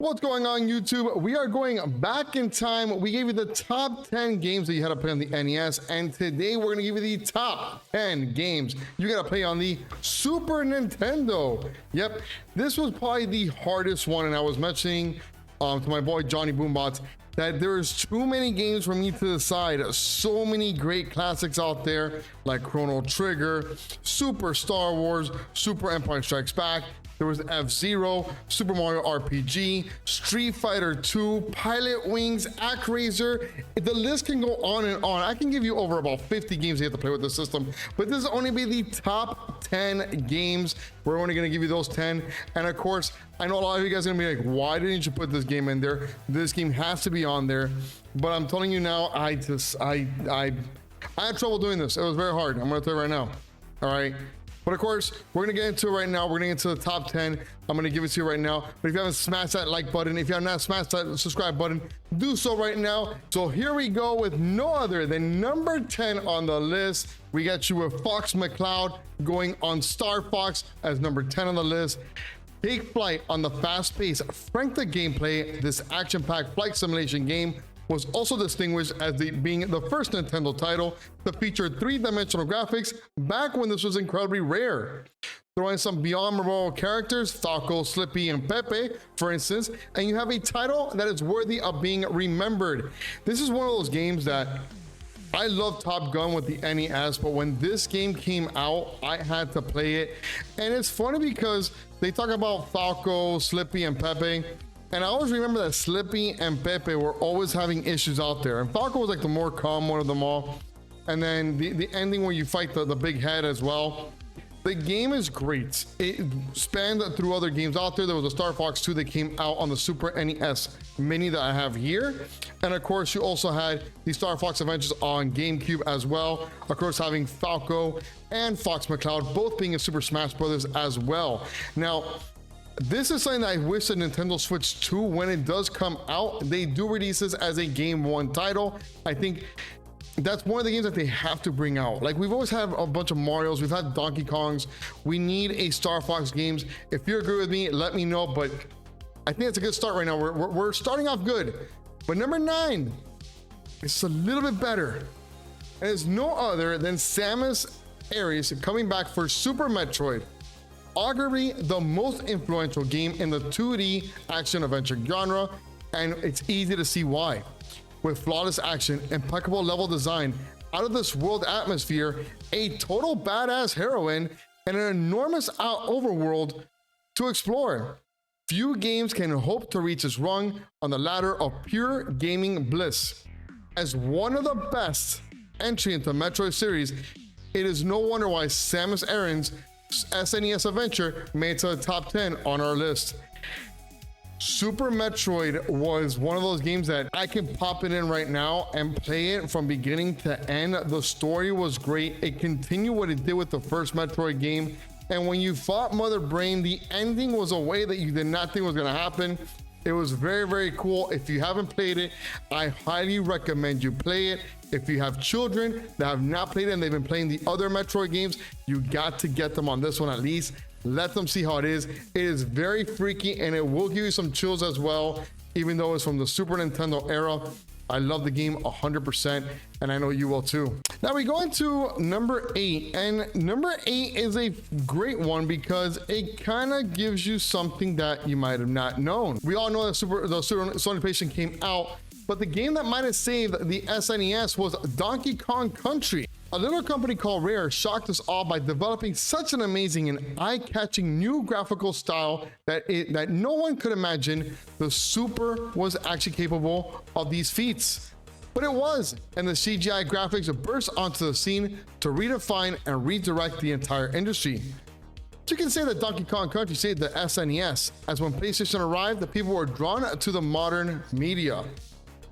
What's going on, YouTube? We are going back in time. We gave you the top 10 games that you had to play on the NES, and today we're going to give you the top 10 games you got to play on the Super Nintendo. Yep, this was probably the hardest one, and I was mentioning to my boy Johnny Boombots that there's too many games for me to decide. So many great classics out there like Chrono Trigger, Super Star Wars, Super Empire Strikes Back. There was F-Zero, Super Mario RPG, Street Fighter 2, Pilot Wings, ActRaiser. The list can go on and on. I can give you over about 50 games you have to play with the system, but this is only be the top 10 games. We're only gonna give you those 10. And of course, I know a lot of you guys are gonna be like, why didn't you put this game in there? This game has to be on there. But I'm telling you now, I had trouble doing this. It was very hard. I'm gonna tell you right now. All right. But of course, we're gonna get into it right now. We're gonna get into the top 10. I'm gonna give it to you right now. But if you haven't smashed that like button, if you have not smashed that subscribe button, do so right now. So here we go with no other than number 10 on the list. We got you with Fox McCloud going on Star Fox as number 10 on the list. Take flight on the fast-paced, frank the gameplay. This action-packed flight simulation game was also distinguished as being the first Nintendo title to feature three-dimensional graphics back when this was incredibly rare. Throw in some beyond memorable characters, Falco, Slippy, and Pepe, for instance, and you have a title that is worthy of being remembered. This is one of those games that I love Top Gun with the NES, but when this game came out, I had to play it. And it's funny because they talk about Falco, Slippy, and Pepe, and I always remember that Slippy and Pepe were always having issues out there. And Falco was like the more calm one of them all. And then the ending where you fight the big head as well. The game is great. It spanned through other games out there. There was a Star Fox 2 that came out on the Super NES Mini that I have here. And of course, you also had the Star Fox Adventures on GameCube as well. Of course, having Falco and Fox McCloud both being in Super Smash Brothers as well. Now, this is something that I wish that Nintendo Switch 2, when it does come out, they do release this as a Game 1 title. I think that's one of the games that they have to bring out. Like, we've always had a bunch of Marios, we've had Donkey Kongs. We need a Star Fox games. If you agree with me, let me know, but I think it's a good start right now. We're starting off good. But number 9 is a little bit better. And it's no other than Samus Ares coming back for Super Metroid. Arguably the most influential game in the 2D action adventure genre, and it's easy to see why. With flawless action, impeccable level design, out of this world atmosphere, a total badass heroine, and an enormous overworld to explore. Few games can hope to reach this rung on the ladder of pure gaming bliss. As one of the best entry into the Metroid series, it is no wonder why Samus Aran's SNES adventure made it to the top 10 on our list. Super Metroid was one of those games that I can pop it in right now and play it from beginning to end. The story was great. It continued what it did with the first Metroid game. And when you fought Mother Brain, the ending was a way that you did not think was going to happen. It was very, very cool. If you haven't played it, I highly recommend you play it. If you have children that have not played it and they've been playing the other Metroid games, you got to get them on this one at least. Let them see how it is. It is very freaky and it will give you some chills as well, even though it's from the Super Nintendo era. I love the game 100%, and I know you will too. Now we go into number 8, and number 8 is a great one because it kind of gives you something that you might have not known. We all know that the Super Sony PlayStation came out, but the game that might have saved the SNES was Donkey Kong Country. A little company called Rare shocked us all by developing such an amazing and eye-catching new graphical style that no one could imagine the Super was actually capable of these feats. But it was, and the CGI graphics burst onto the scene to redefine and redirect the entire industry. You can say that Donkey Kong Country saved the SNES, as when PlayStation arrived, the people were drawn to the modern media.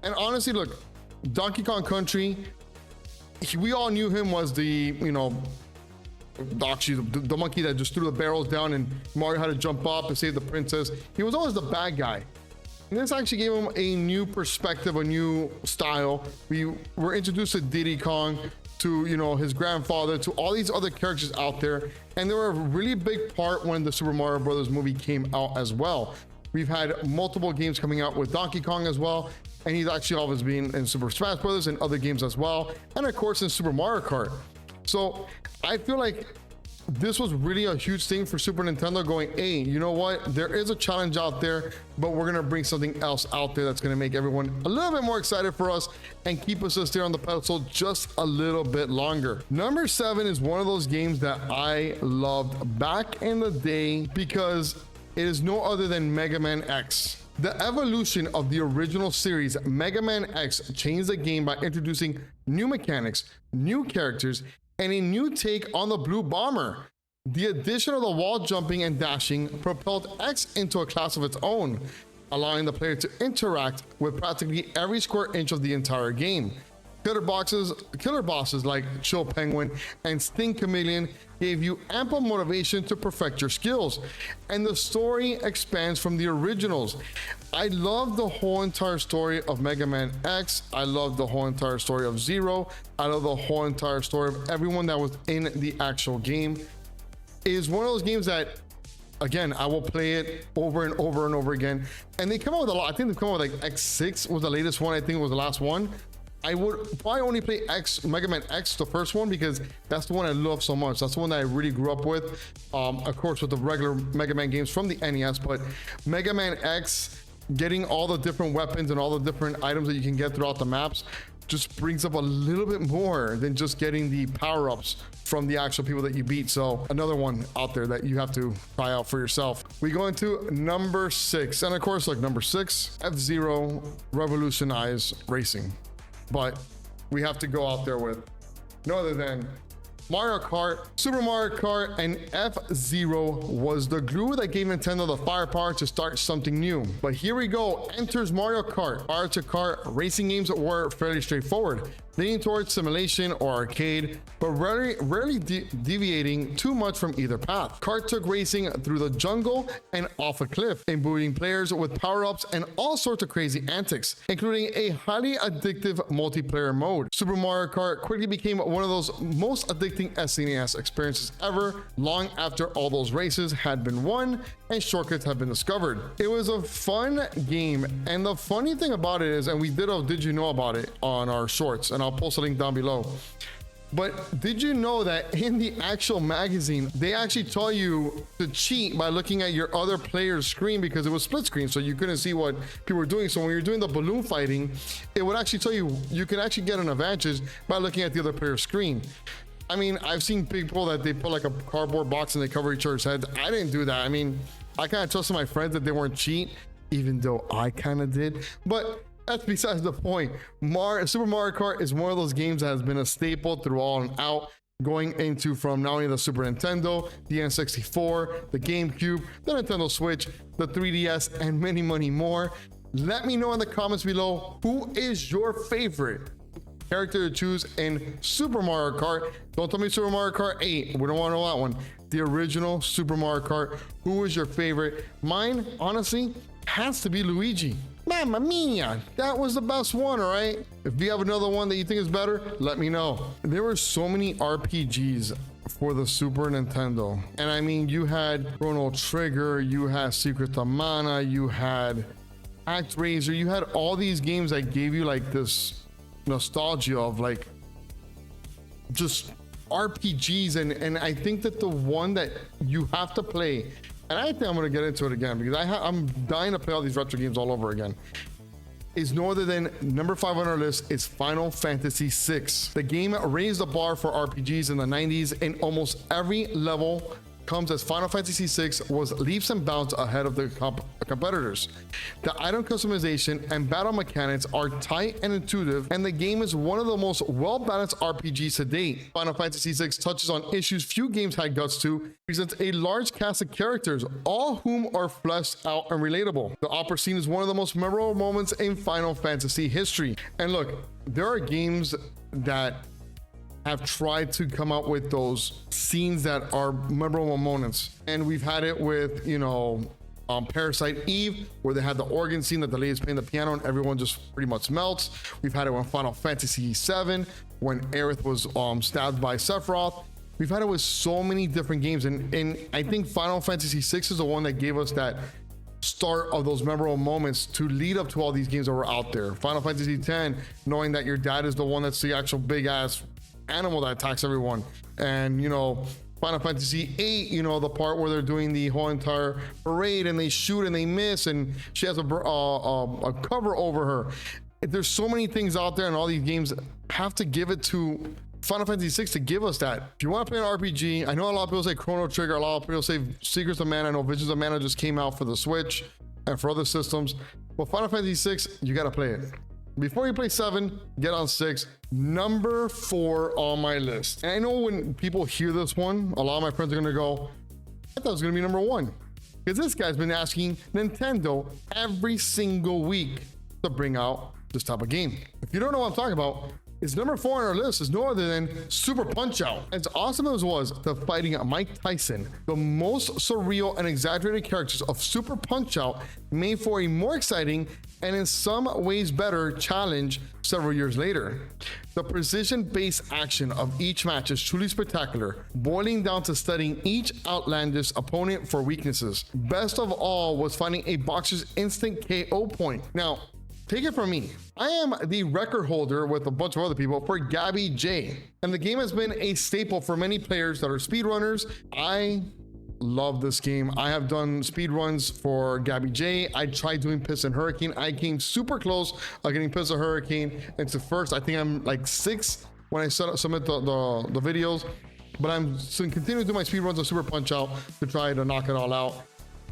And honestly, look, Donkey Kong Country, we all knew him was the monkey that just threw the barrels down and Mario had to jump up and save the princess. He was always the bad guy. And this actually gave him a new perspective, a new style. We were introduced to Diddy Kong, to his grandfather, to all these other characters out there, and they were a really big part when the Super Mario Brothers movie came out as well. We've had multiple games coming out with Donkey Kong as well, and he's actually always been in Super Smash Bros. And other games as well, and of course in Super Mario Kart. So I feel like this was really a huge thing for Super Nintendo, going, hey, you know what? There is a challenge out there, but we're gonna bring something else out there that's gonna make everyone a little bit more excited for us and keep us just there on the pedestal just a little bit longer. Number 7 is one of those games that I loved back in the day because it is no other than Mega Man X. The evolution of the original series, Mega Man X, changed the game by introducing new mechanics, new characters, and a new take on the Blue Bomber. The addition of the wall jumping and dashing propelled X into a class of its own, allowing the player to interact with practically every square inch of the entire game. Killer bosses like Chill Penguin and Sting Chameleon gave you ample motivation to perfect your skills, and the story expands from the originals. I love the whole entire story of Mega Man X. I love the whole entire story of Zero. I love the whole entire story of everyone that was in the actual game. It is one of those games that, again, I will play it over and over and over again. And they come out with a lot. I think they've come out with like X6 was the latest one. I think was the last one. I would probably only play Mega Man X, the first one, because that's the one I love so much. That's the one that I really grew up with. Of course, with the regular Mega Man games from the NES, but Mega Man X, getting all the different weapons and all the different items that you can get throughout the maps just brings up a little bit more than just getting the power-ups from the actual people that you beat. So another one out there that you have to try out for yourself. We go into number 6, and of course, like number 6, F-Zero revolutionized racing. But we have to go out there with no other than Mario Kart, Super Mario Kart, and F-Zero was the glue that gave Nintendo the firepower to start something new. But here we go, enters Mario Kart. Prior to kart, racing games were fairly straightforward, leaning towards simulation or arcade, but rarely deviating too much from either path. Kart took racing through the jungle and off a cliff, imbuing players with power-ups and all sorts of crazy antics, including a highly addictive multiplayer mode. Super Mario Kart quickly became one of those most addicting SNES experiences ever, long after all those races had been won and shortcuts had been discovered. It was a fun game, and the funny thing about it is, and we did a Did You Know About It on our shorts, and I'll post a link down below. But did you know that in the actual magazine, they actually tell you to cheat by looking at your other player's screen, because it was split screen, so you couldn't see what people were doing. So when you're doing the balloon fighting, it would actually tell you you can actually get an advantage by looking at the other player's screen. I mean, I've seen people that they put like a cardboard box and they cover each other's heads. I didn't do that. I mean, I kind of trusted my friends that they weren't cheat, even though I kind of did. But that's besides the point. Super Mario Kart is one of those games that has been a staple throughout and out, going into from not only the Super Nintendo, the N64, the GameCube, the Nintendo Switch, the 3DS, and many, many more. Let me know in the comments below, who is your favorite character to choose in Super Mario Kart? Don't tell me Super Mario Kart 8. We don't want to know that one. The original Super Mario Kart. Who is your favorite? Mine, honestly, has to be Luigi. Mamma mia, that was the best one, all right? If you have another one that you think is better, let me know. There were so many RPGs for the Super Nintendo. And I mean, you had Chrono Trigger, you had Secret of Mana, you had ActRaiser, you had all these games that gave you like this nostalgia of like just RPGs, and I think that the one that you have to play, and I think I'm going to get into it again because I'm dying to play all these retro games all over again, is no other than number 5 on our list is Final Fantasy VI. The game raised the bar for RPGs in the 90s. In almost every level comes as Final Fantasy VI was leaps and bounds ahead of the competitors. The item customization and battle mechanics are tight and intuitive, and the game is one of the most well-balanced RPGs to date. Final Fantasy VI touches on issues few games had guts to, presents a large cast of characters, all whom are fleshed out and relatable. The opera scene is one of the most memorable moments in Final Fantasy history. And look, there are games that have tried to come out with those scenes that are memorable moments, and we've had it with, you know, Parasite Eve, where they had the organ scene that the lady's playing the piano and everyone just pretty much melts. We've had it with Final Fantasy VII when Aerith was stabbed by Sephiroth. We've had it with so many different games, and I think Final Fantasy VI is the one that gave us that start of those memorable moments to lead up to all these games that were out there. Final Fantasy X, knowing that your dad is the one that's the actual big ass animal that attacks everyone. And you know, Final Fantasy VIII, you know, the part where they're doing the whole entire parade and they shoot and they miss and she has a cover over her. There's so many things out there, and all these games have to give it to Final Fantasy VI to give us that. If you want to play an RPG, I know a lot of people say Chrono Trigger, a lot of people say Secrets of Mana. I know Visions of Mana just came out for the Switch and for other systems. But Final Fantasy VI, you got to play it. Before you play 7, get on 6. Number 4 on my list. And I know when people hear this one, a lot of my friends are going to go, I thought it was going to be number 1. Because this guy's been asking Nintendo every single week to bring out this type of game. If you don't know what I'm talking about, it's number 4 on our list is no other than Super Punch-Out. As awesome as it was to fighting Mike Tyson, the most surreal and exaggerated characters of Super Punch-Out made for a more exciting and in some ways better challenge several years later. The precision-based action of each match is truly spectacular, boiling down to studying each outlandish opponent for weaknesses. Best of all was finding a boxer's instant KO point. Now, take it from me, I am the record holder with a bunch of other people for Gabby J, and the game has been a staple for many players that are speedrunners. I love this game. I have done speedruns for Gabby J. I tried doing Piston Hurricane. I came super close of getting Piston Hurricane into first. I think I'm like 6 when I submit the videos, but I'm continuing to do my speedruns of Super Punch-Out to try to knock it all out.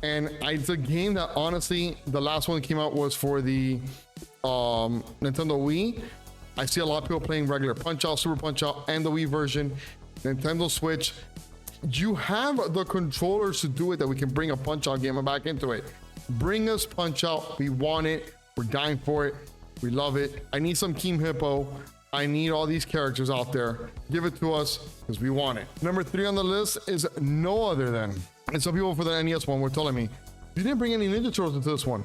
And it's a game that honestly, the last one that came out was for the Nintendo Wii. I see a lot of people playing regular Punch-Out, Super Punch-Out, and the Wii version. Nintendo Switch, you have the controllers to do it, that we can bring a Punch-Out game back into it. Bring us Punch-Out. We want it. We're dying for it. We love it. I need some Team Hippo. I need all these characters out there. Give it to us because we want it. Number 3 on the list is no other than, and some people for the NES one were telling me, you didn't bring any Ninja Turtles into this one.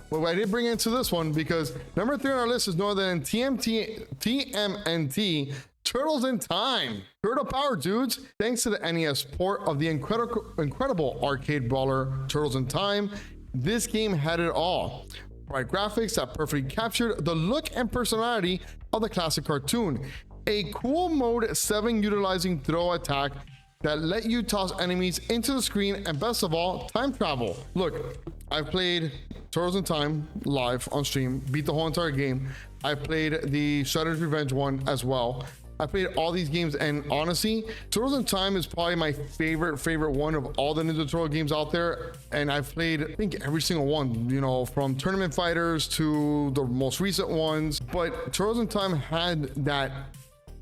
Well, I did bring it into this one because number 3 on our list is no other than TMNT Turtles in Time. Turtle power, dudes. Thanks to the NES port of the incredible arcade brawler Turtles in Time, this game had it all. Bright graphics that perfectly captured the look and personality of the classic cartoon. A cool mode 7 utilizing throw attack that let you toss enemies into the screen, and best of all, time travel. Look, I've played Turtles in Time live on stream, beat the whole entire game. I played the Shredder's Revenge one as well. I played all these games, and honestly, Turtles in Time is probably my favorite one of all the Ninja Turtle games out there. And I've played, I think, every single one, you know, from Tournament Fighters to the most recent ones. But Turtles in Time had that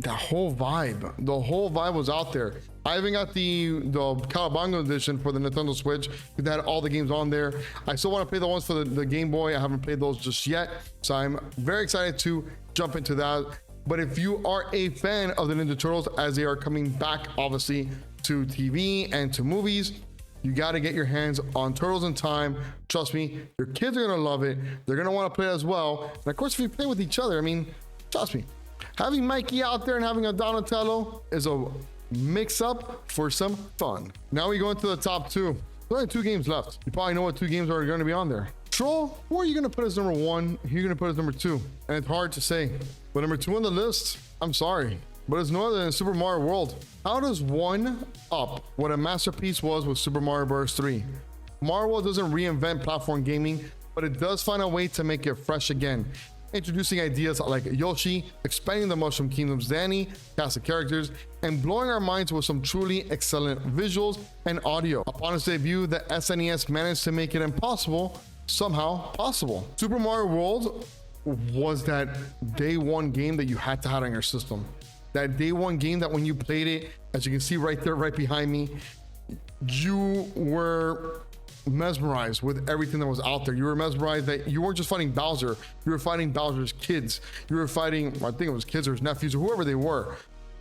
whole vibe. The whole vibe was out there. I even got the Cowabunga edition for the Nintendo Switch. It had all the games on there. I still want to play the ones for the Game Boy. I haven't played those just yet, so I'm very excited to jump into that. But if you are a fan of the Ninja Turtles, as they are coming back obviously to TV and to movies, you got to get your hands on Turtles in Time. Trust me, your kids are gonna love it. They're gonna want to play it as well. And of course, if you play with each other, I mean, trust me, having Mikey out there and having a Donatello is a mix up for some fun. Now we go into the top 2. There's only 2 games left. You probably know what 2 games are going to be on there. Troll, who are you going to put as number 1? Who are you going to put as number 2? And it's hard to say. But number 2 on the list, I'm sorry, but it's no other than Super Mario World. How does one up what a masterpiece was with Super Mario Bros. 3? Mario World doesn't reinvent platform gaming, but it does find a way to make it fresh again. Introducing ideas like Yoshi, expanding the Mushroom Kingdom's Danny, cast of characters, and blowing our minds with some truly excellent visuals and audio. Upon its debut, the SNES managed to make it impossible somehow possible. Super Mario World was that day one game that you had to have on your system. That day one game that when you played it, as you can see right there, right behind me, you were mesmerized with everything that was out there. You were mesmerized that you weren't just fighting Bowser, you were fighting Bowser's kids. You were fighting, I think it was kids or his nephews or whoever they were.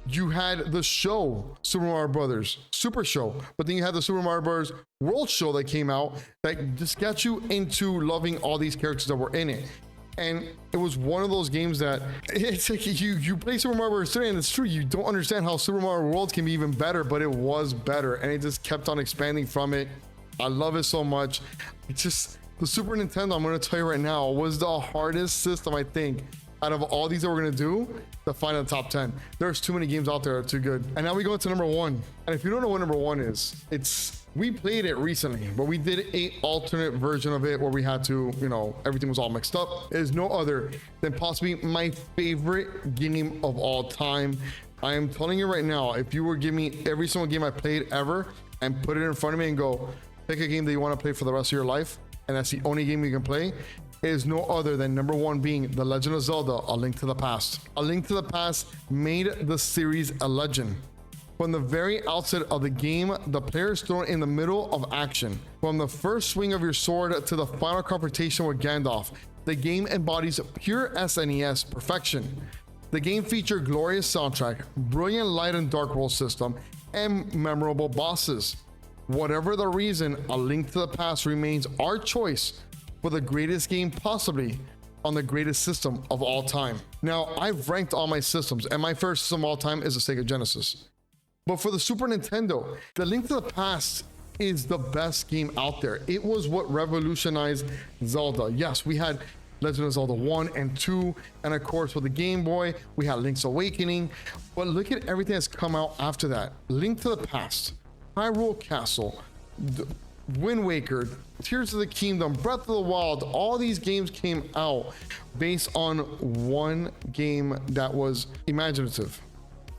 You had the show, Super Mario Brothers Super Show, but then you had the Super Mario Brothers World Show that came out that just got you into loving all these characters that were in it. And it was one of those games that it's like you play Super Mario Bros. 3 and it's true, you don't understand how Super Mario World can be even better, but it was better and it just kept on expanding from it. I love it so much. It's just the Super Nintendo, I'm going to tell you right now, was the hardest system, I think, out of all these that we're going to do to find in the top 10. There's too many games out there that are too good. And now we go into number 1. And if you don't know what number 1 is, we played it recently, but we did a alternate version of it where we had to, you know, everything was all mixed up. It is no other than possibly my favorite game of all time. I am telling you right now, if you were giving me every single game I played ever and put it in front of me and go, pick a game that you want to play for the rest of your life, and that's the only game you can play, it is no other than number 1 being The Legend of Zelda, A Link to the Past. A Link to the Past made the series a legend. From the very outset of the game, the player is thrown in the middle of action. From the first swing of your sword to the final confrontation with Gandalf, the game embodies pure SNES perfection. The game featured glorious soundtrack, brilliant light and dark world system, and memorable bosses. Whatever the reason, A Link to the Past remains our choice for the greatest game possibly on the greatest system of all time. Now, I've ranked all my systems, and my first system of all time is the Sega Genesis. But for the Super Nintendo, The Link to the Past is the best game out there. It was what revolutionized Zelda. Yes, we had Legend of Zelda 1 and 2, and of course with the Game Boy, we had Link's Awakening. But look at everything that's come out after that. Link to the Past, Hyrule Castle, Wind Waker, Tears of the Kingdom, Breath of the Wild, all these games came out based on one game that was imaginative.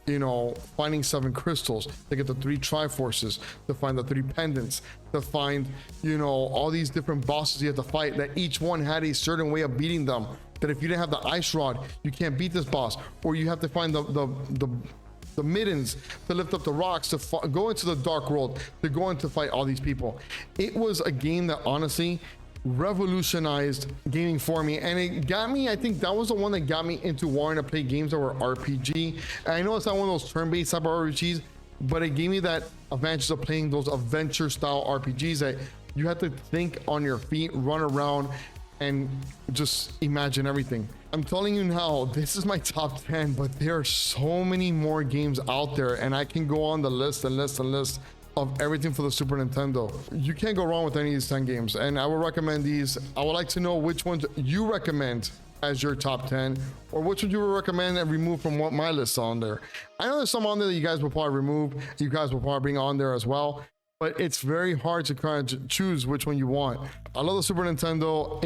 You know, finding 7 crystals to get the 3 Triforces, to find the 3 pendants, to find, you know, all these different bosses you have to fight, that each one had a certain way of beating them. That if you didn't have the ice rod, you can't beat this boss, or you have to find the middens to lift up the rocks, to go into the dark world, to go in to fight all these people. It was a game that honestly revolutionized gaming for me, and it got me, I think that was the one that got me into wanting to play games that were RPG. And I know it's not one of those turn-based type of RPGs, but it gave me that advantage of playing those adventure style RPGs that you have to think on your feet, run around, and just imagine everything. I'm telling you now, this is my top 10, but there are so many more games out there, and I can go on the list and list and list of everything for the Super Nintendo. You can't go wrong with any of these 10 games, and I will recommend these. I would like to know which ones you recommend as your top 10, or which would you recommend and remove from what my list on there. I know there's some on there that you guys will probably remove, you guys will probably bring on there as well, but it's very hard to kind of choose which one you want. I love the Super Nintendo.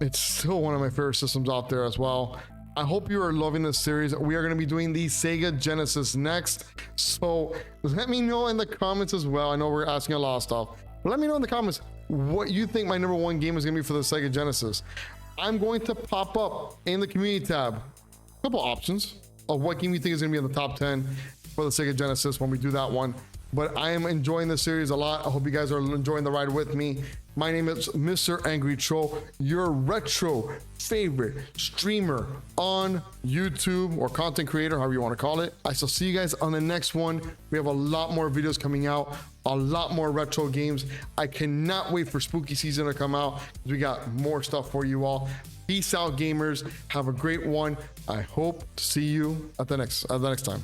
It's still one of my favorite systems out there as well. I hope you are loving this series. We are going to be doing the Sega Genesis next, so let me know in the comments as well. I know we're asking a lot of stuff, but let me know in the comments what you think my number 1 game is going to be for the Sega Genesis. I'm going to pop up in the community tab a couple options of what game you think is going to be in the top 10 for the Sega Genesis when we do that one. But I am enjoying this series a lot. I hope you guys are enjoying the ride with me. My name is Mr. Angry Troll, your retro favorite streamer on YouTube, or content creator, however you want to call it. I shall see you guys on the next one. We have a lot more videos coming out, a lot more retro games. I cannot wait for spooky season to come out. We got more stuff for you all. Peace out, gamers. Have a great one. I hope to see you at the next time.